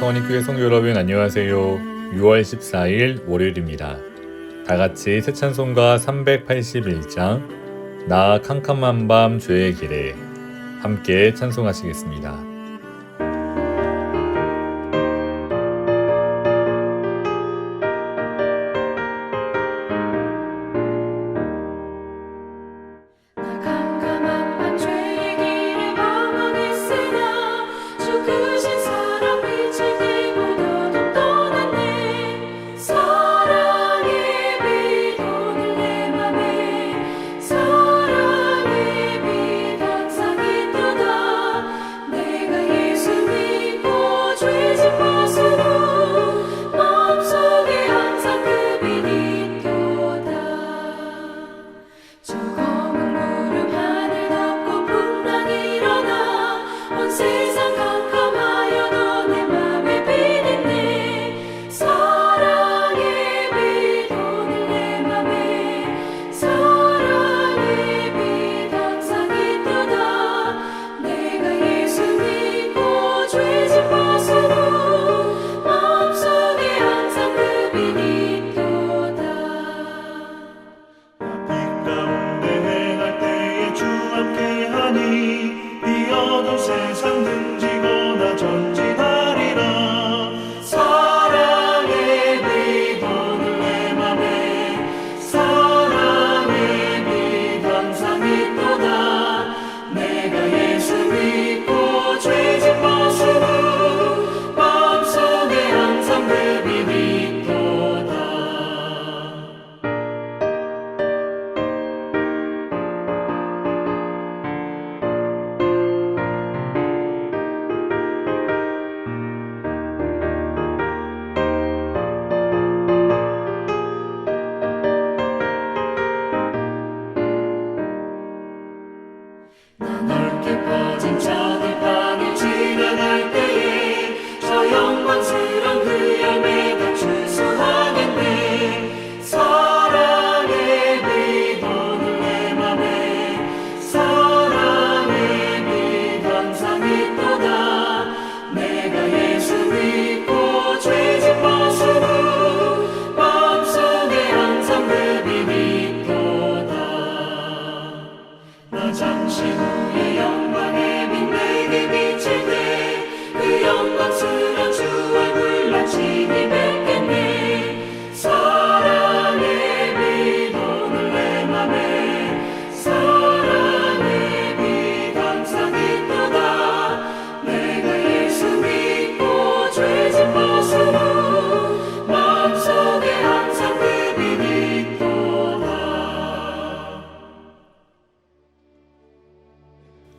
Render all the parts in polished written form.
성원이 교회 성도 여러분 안녕하세요. 6월 14일 월요일입니다. 다같이 새 찬송가 381장 나 캄캄한 밤 죄의 길에 함께 찬송하시겠습니다.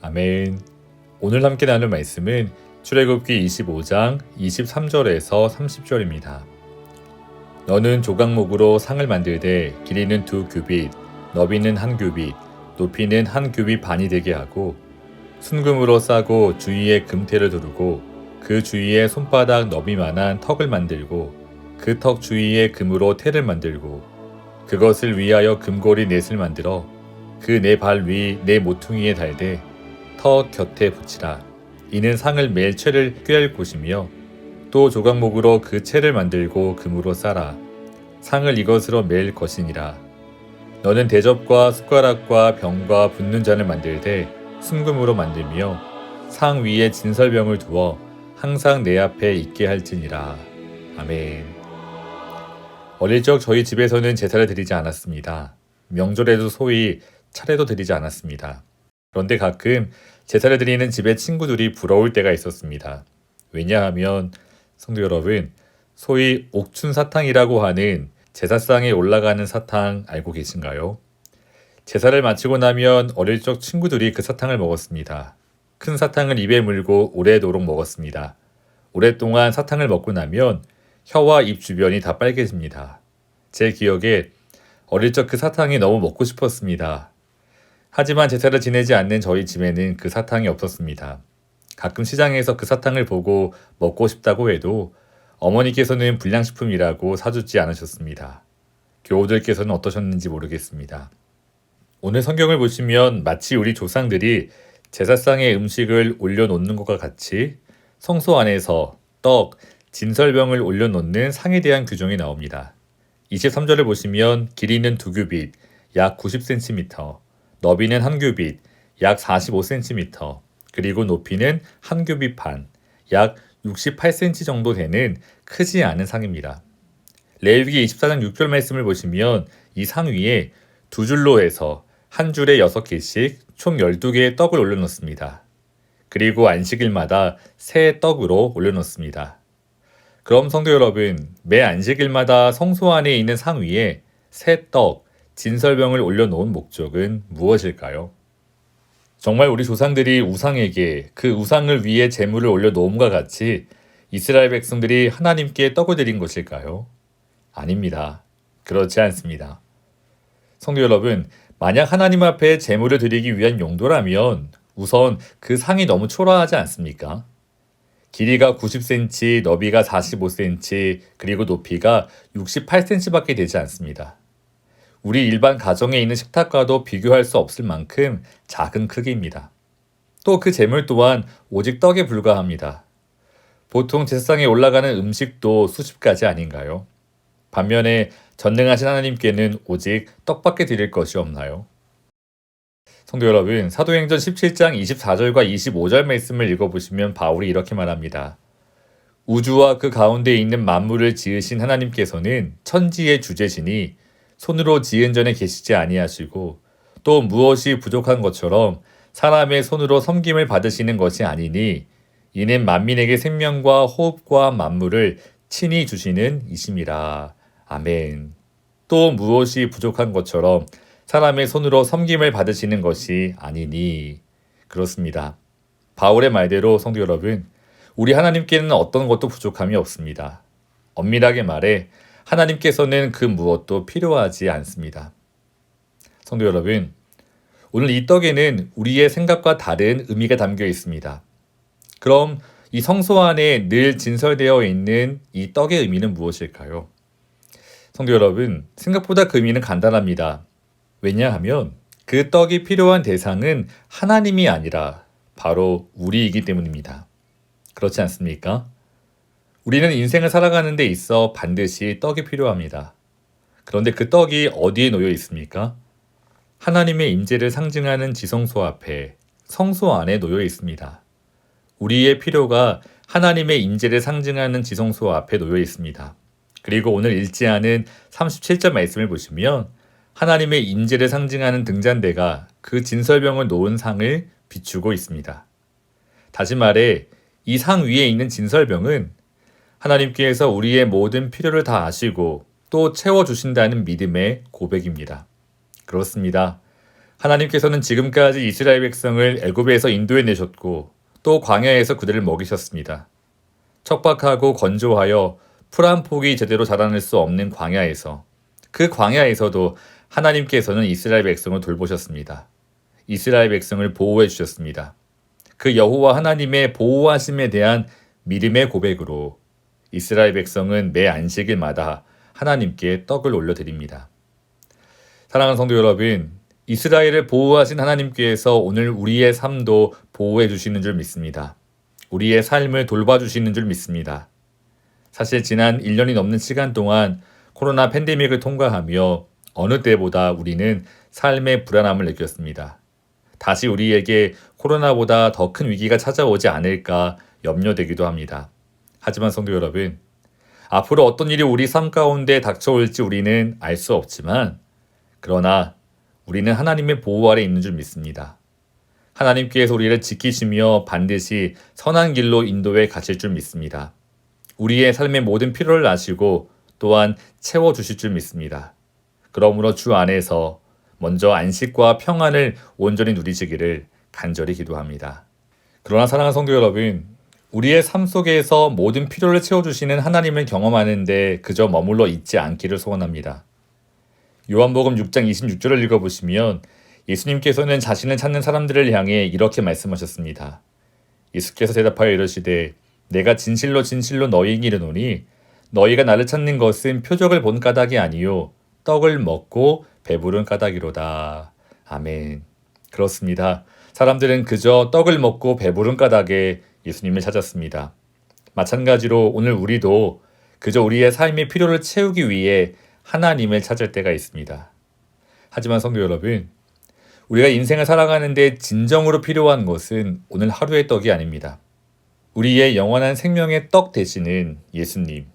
아멘. 오늘 함께 나눌 말씀은 출애굽기 25장 23절에서 30절입니다. 너는 조각목으로 상을 만들되 길이는 2규빗, 너비는 1규빗, 높이는 1규빗 반이 되게 하고 순금으로 싸고 주위에 금테를 두르고 그 주위에 손바닥 너비만한 턱을 만들고 그 턱 주위에 금으로 테를 만들고 그것을 위하여 금고리 넷을 만들어 그 네 발 위 네 모퉁이에 달되 턱 곁에 붙이라. 이는 상을 맬 채를 꿰할 곳이며 또 조각목으로 그 채를 만들고 금으로 싸라. 상을 이것으로 맬 것이니라. 너는 대접과 숟가락과 병과 붓는 잔을 만들되 순금으로 만들며 상 위에 진설병을 두어 항상 내 앞에 있게 할지니라. 아멘. 어릴 적 저희 집에서는 제사를 드리지 않았습니다. 명절에도 소위 차례도 드리지 않았습니다. 그런데 가끔 제사를 드리는 집의 친구들이 부러울 때가 있었습니다. 왜냐하면 성도 여러분, 소위 옥춘사탕이라고 하는 제사상에 올라가는 사탕 알고 계신가요? 제사를 마치고 나면 어릴 적 친구들이 그 사탕을 먹었습니다. 큰 사탕을 입에 물고 오래도록 먹었습니다. 오랫동안 사탕을 먹고 나면 혀와 입 주변이 다 빨개집니다. 제 기억에 어릴 적 그 사탕이 너무 먹고 싶었습니다. 하지만 제사를 지내지 않는 저희 집에는 그 사탕이 없었습니다. 가끔 시장에서 그 사탕을 보고 먹고 싶다고 해도 어머니께서는 불량식품이라고 사주지 않으셨습니다. 교우들께서는 어떠셨는지 모르겠습니다. 오늘 성경을 보시면 마치 우리 조상들이 제사상에 음식을 올려놓는 것과 같이 성소 안에서 떡, 진설병을 올려놓는 상에 대한 규정이 나옵니다. 23절을 보시면 길이는 2규빗, 약 90cm, 너비는 1규빗, 약 45cm, 그리고 높이는 1규빗 반, 약 68cm 정도 되는 크지 않은 상입니다. 레위기 24장 6절 말씀을 보시면 이 상 위에 두 줄로 해서 한 줄에 6개씩 총 12개의 떡을 올려놓습니다. 그리고 안식일마다 새 떡으로 올려놓습니다. 그럼 성도 여러분, 매 안식일마다 성소 안에 있는 상 위에 새 떡, 진설병을 올려놓은 목적은 무엇일까요? 정말 우리 조상들이 우상에게 그 우상을 위해 제물을 올려놓음과 같이 이스라엘 백성들이 하나님께 떡을 드린 것일까요? 아닙니다. 그렇지 않습니다. 성도 여러분, 만약 하나님 앞에 제물을 드리기 위한 용도라면 우선 그 상이 너무 초라하지 않습니까? 길이가 90cm, 너비가 45cm, 그리고 높이가 68cm밖에 되지 않습니다. 우리 일반 가정에 있는 식탁과도 비교할 수 없을 만큼 작은 크기입니다. 또 그 제물 또한 오직 떡에 불과합니다. 보통 제사상에 올라가는 음식도 수십 가지 아닌가요? 반면에 전능하신 하나님께는 오직 떡밖에 드릴 것이 없나요? 성도 여러분, 사도행전 17장 24절과 25절 말씀을 읽어보시면 바울이 이렇게 말합니다. 우주와 그 가운데 있는 만물을 지으신 하나님께서는 천지의 주제시니 손으로 지은 전에 계시지 아니하시고 또 무엇이 부족한 것처럼 사람의 손으로 섬김을 받으시는 것이 아니니 이는 만민에게 생명과 호흡과 만물을 친히 주시는 이심이라. 아멘. 또 무엇이 부족한 것처럼 사람의 손으로 섬김을 받으시는 것이 아니니. 그렇습니다. 바울의 말대로 성도 여러분, 우리 하나님께는 어떤 것도 부족함이 없습니다. 엄밀하게 말해 하나님께서는 그 무엇도 필요하지 않습니다. 성도 여러분, 오늘 이 떡에는 우리의 생각과 다른 의미가 담겨 있습니다. 그럼 이 성소 안에 늘 진설되어 있는 이 떡의 의미는 무엇일까요? 성도 여러분, 생각보다 그 의미는 간단합니다. 왜냐하면 그 떡이 필요한 대상은 하나님이 아니라 바로 우리이기 때문입니다. 그렇지 않습니까? 우리는 인생을 살아가는 데 있어 반드시 떡이 필요합니다. 그런데 그 떡이 어디에 놓여 있습니까? 하나님의 임재를 상징하는 지성소 앞에 성소 안에 놓여 있습니다. 우리의 필요가 하나님의 임재를 상징하는 지성소 앞에 놓여 있습니다. 그리고 오늘 읽지 않은 37절 말씀을 보시면 하나님의 임재를 상징하는 등잔대가 그 진설병을 놓은 상을 비추고 있습니다. 다시 말해 이 상 위에 있는 진설병은 하나님께서 우리의 모든 필요를 다 아시고 또 채워주신다는 믿음의 고백입니다. 그렇습니다. 하나님께서는 지금까지 이스라엘 백성을 애굽에서 인도해내셨고 또 광야에서 그들을 먹이셨습니다. 척박하고 건조하여 풀 한 폭이 제대로 자라날 수 없는 광야에서 그 광야에서도 하나님께서는 이스라엘 백성을 돌보셨습니다. 이스라엘 백성을 보호해 주셨습니다. 그 여호와 하나님의 보호하심에 대한 믿음의 고백으로 이스라엘 백성은 매 안식일마다 하나님께 떡을 올려드립니다. 사랑하는 성도 여러분, 이스라엘을 보호하신 하나님께서 오늘 우리의 삶도 보호해 주시는 줄 믿습니다. 우리의 삶을 돌봐주시는 줄 믿습니다. 사실 지난 1년이 넘는 시간 동안 코로나 팬데믹을 통과하며 어느 때보다 우리는 삶의 불안함을 느꼈습니다. 다시 우리에게 코로나보다 더 큰 위기가 찾아오지 않을까 염려되기도 합니다. 하지만 성도 여러분, 앞으로 어떤 일이 우리 삶 가운데 닥쳐올지 우리는 알 수 없지만 그러나 우리는 하나님의 보호 아래 있는 줄 믿습니다. 하나님께서 우리를 지키시며 반드시 선한 길로 인도해 가실 줄 믿습니다. 우리의 삶의 모든 필요를 아시고 또한 채워주실 줄 믿습니다. 그러므로 주 안에서 먼저 안식과 평안을 온전히 누리시기를 간절히 기도합니다. 그러나 사랑하는 성도 여러분, 우리의 삶 속에서 모든 필요를 채워주시는 하나님을 경험하는데 그저 머물러 있지 않기를 소원합니다. 요한복음 6장 26절을 읽어보시면 예수님께서는 자신을 찾는 사람들을 향해 이렇게 말씀하셨습니다. 예수께서 대답하여 이르시되 내가 진실로 진실로 너희에게 이르노니 너희가 나를 찾는 것은 표적을 본 까닭이 아니요 떡을 먹고 배부른 까닭이로다. 아멘. 그렇습니다. 사람들은 그저 떡을 먹고 배부른 까닭에 예수님을 찾았습니다. 마찬가지로 오늘 우리도 그저 우리의 삶의 필요를 채우기 위해 하나님을 찾을 때가 있습니다. 하지만 성도 여러분, 우리가 인생을 살아가는데 진정으로 필요한 것은 오늘 하루의 떡이 아닙니다. 우리의 영원한 생명의 떡 되시는 예수님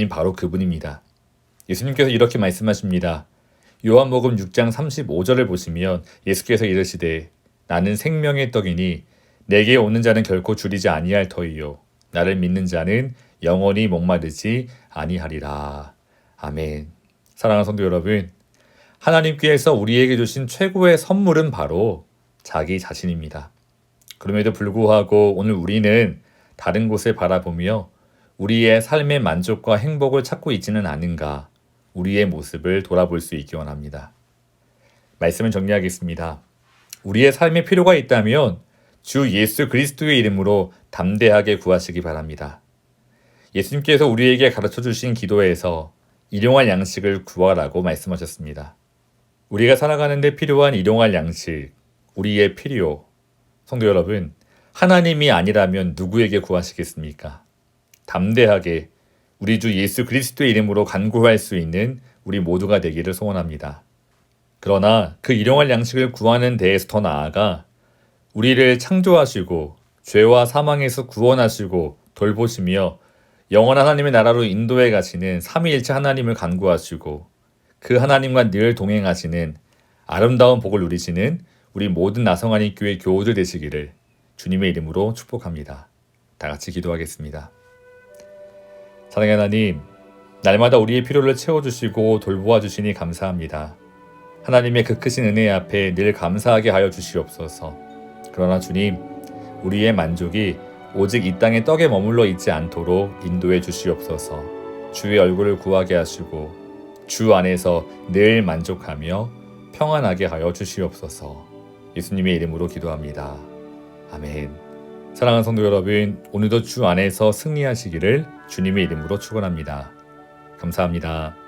바로 그분입니다. 예수님께서 이렇게 말씀하십니다. 요한복음 6장 35절을 보시면 예수께서 이르시되 나는 생명의 떡이니 내게 오는 자는 결코 줄이지 아니할 터이요 나를 믿는 자는 영원히 목마르지 아니하리라. 아멘. 사랑하는 성도 여러분, 하나님께서 우리에게 주신 최고의 선물은 바로 자기 자신입니다. 그럼에도 불구하고 오늘 우리는 다른 곳을 바라보며 우리의 삶의 만족과 행복을 찾고 있지는 않은가, 우리의 모습을 돌아볼 수 있기 원합니다. 말씀을 정리하겠습니다. 우리의 삶에 필요가 있다면 주 예수 그리스도의 이름으로 담대하게 구하시기 바랍니다. 예수님께서 우리에게 가르쳐 주신 기도에서 일용할 양식을 구하라고 말씀하셨습니다. 우리가 살아가는 데 필요한 일용할 양식, 우리의 필요. 성도 여러분, 하나님이 아니라면 누구에게 구하시겠습니까? 담대하게 우리 주 예수 그리스도의 이름으로 간구할 수 있는 우리 모두가 되기를 소원합니다. 그러나 그 일용할 양식을 구하는 데에서 더 나아가 우리를 창조하시고 죄와 사망에서 구원하시고 돌보시며 영원한 하나님의 나라로 인도해 가시는 삼위일체 하나님을 간구하시고 그 하나님과 늘 동행하시는 아름다운 복을 누리시는 우리 모든 나성하니 교회 교우들 되시기를 주님의 이름으로 축복합니다. 다 같이 기도하겠습니다. 사랑의 하나님, 날마다 우리의 필요를 채워주시고 돌보아 주시니 감사합니다. 하나님의 그 크신 은혜 앞에 늘 감사하게 하여 주시옵소서. 그러나 주님, 우리의 만족이 오직 이 땅의 떡에 머물러 있지 않도록 인도해 주시옵소서. 주의 얼굴을 구하게 하시고 주 안에서 늘 만족하며 평안하게 하여 주시옵소서. 예수님의 이름으로 기도합니다. 아멘. 사랑하는 성도 여러분, 오늘도 주 안에서 승리하시기를 주님의 이름으로 축원합니다. 감사합니다.